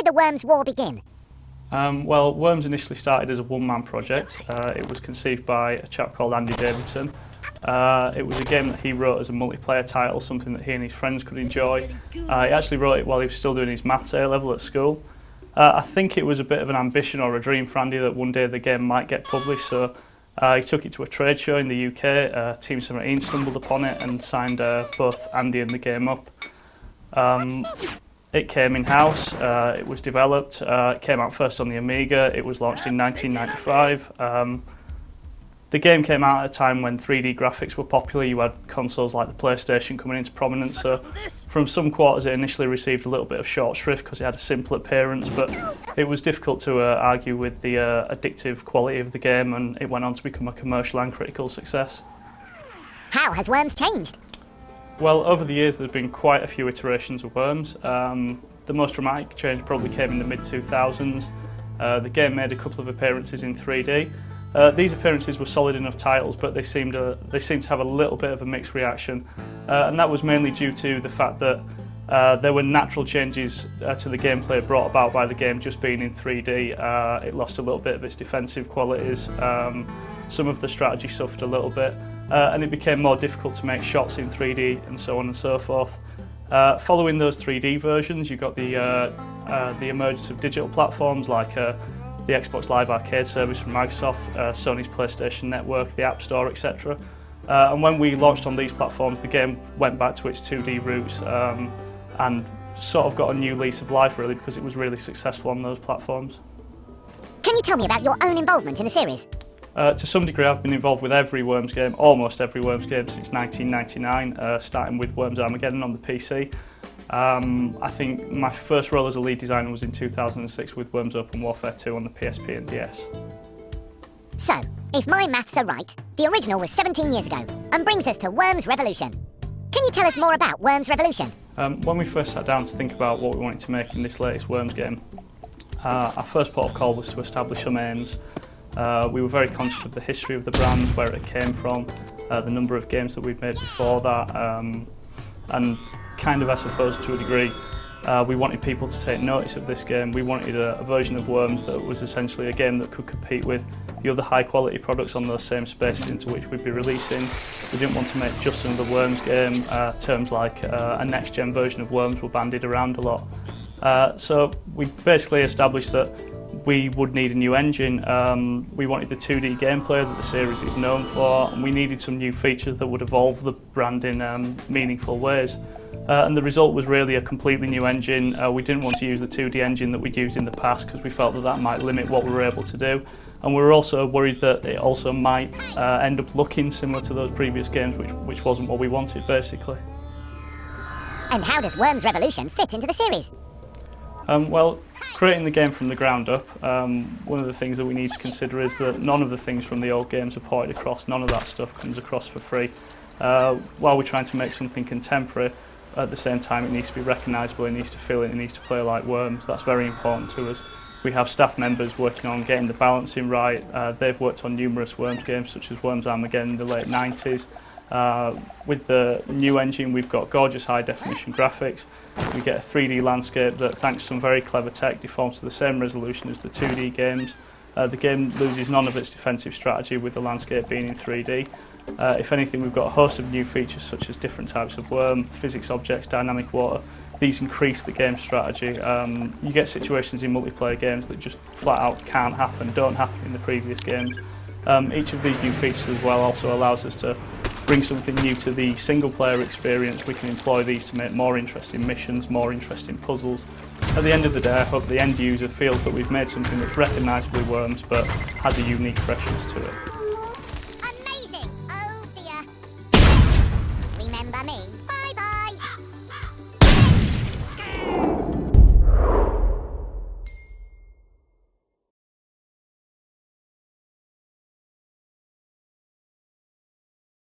the Worms war begin? Well, Worms initially started as a one-man project. It was conceived by a chap called Andy Davidson. It was a game that he wrote as a multiplayer title, something that he and his friends could enjoy. He actually wrote it while he was still doing his maths A-level at school. I think it was a bit of an ambition or a dream for Andy that one day the game might get published, so he took it to a trade show in the UK. Team 17 stumbled upon it and signed both Andy and the game up. It came in-house, it was developed, it came out first on the Amiga, it was launched in 1995. The game came out at a time when 3D graphics were popular. You had consoles like the PlayStation coming into prominence, so from some quarters it initially received a little bit of short shrift because it had a simple appearance, but it was difficult to argue with the addictive quality of the game, and it went on to become a commercial and critical success. How has Worms changed? Well, over the years there's been quite a few iterations of Worms. The most dramatic change probably came in the mid-2000s. The game made a couple of appearances in 3D. These appearances were solid enough titles, but they seemed to have a little bit of a mixed reaction, and that was mainly due to the fact that there were natural changes to the gameplay brought about by the game just being in 3D. It lost a little bit of its defensive qualities, some of the strategy suffered a little bit, and it became more difficult to make shots in 3D and so on and so forth. Following those 3D versions, you got the emergence of digital platforms like the Xbox Live Arcade service from Microsoft, Sony's PlayStation Network, the App Store, etc. And when we launched on these platforms, the game went back to its 2D roots and sort of got a new lease of life, really, because it was really successful on those platforms. Can you tell me about your own involvement in the series? To some degree, I've been involved with every Worms game, almost every Worms game since 1999, starting with Worms Armageddon on the PC. I think my first role as a lead designer was in 2006 with Worms Open Warfare 2 on the PSP and DS. So, if my maths are right, the original was 17 years ago, and brings us to Worms Revolution. Can you tell us more about Worms Revolution? When we first sat down to think about what we wanted to make in this latest Worms game, our first port of call was to establish some aims. We were very conscious of the history of the brand, where it came from, the number of games that we'd made before that, and kind of, I suppose, to a degree, we wanted people to take notice of this game. We wanted a version of Worms that was essentially a game that could compete with the other high-quality products on those same spaces into which we'd be releasing. We didn't want to make just another Worms game. Terms like a next-gen version of Worms were bandied around a lot. So we basically established that we would need a new engine. We wanted the 2D gameplay that the series is known for, and we needed some new features that would evolve the brand in meaningful ways. And the result was really a completely new engine. We didn't want to use the 2D engine that we'd used in the past because we felt that that might limit what we were able to do. And we were also worried that it also might end up looking similar to those previous games, which wasn't what we wanted, basically. And how does Worms Revolution fit into the series? Well, creating the game from the ground up, one of the things that we need to consider is that none of the things from the old games are ported across, none of that stuff comes across for free. While we're trying to make something contemporary, at the same time it needs to be recognisable, it needs to feel it, it needs to play like Worms. That's very important to us. We have staff members working on getting the balancing right. They've worked on numerous Worms games such as Worms Armageddon in the late 90s. With the new engine we've got gorgeous high definition graphics. We get a 3D landscape that, thanks to some very clever tech, deforms to the same resolution as the 2D games. The game loses none of its defensive strategy with the landscape being in 3D. If anything, we've got a host of new features such as different types of worm, physics objects, dynamic water. These increase the game's strategy. You get situations in multiplayer games that just flat out can't happen, don't happen in the previous games. Each of these new features as well also allows us to bring something new to the single player experience. We can employ these to make more interesting missions, more interesting puzzles. At the end of the day, I hope the end user feels that we've made something that's recognisably Worms but has a unique freshness to it.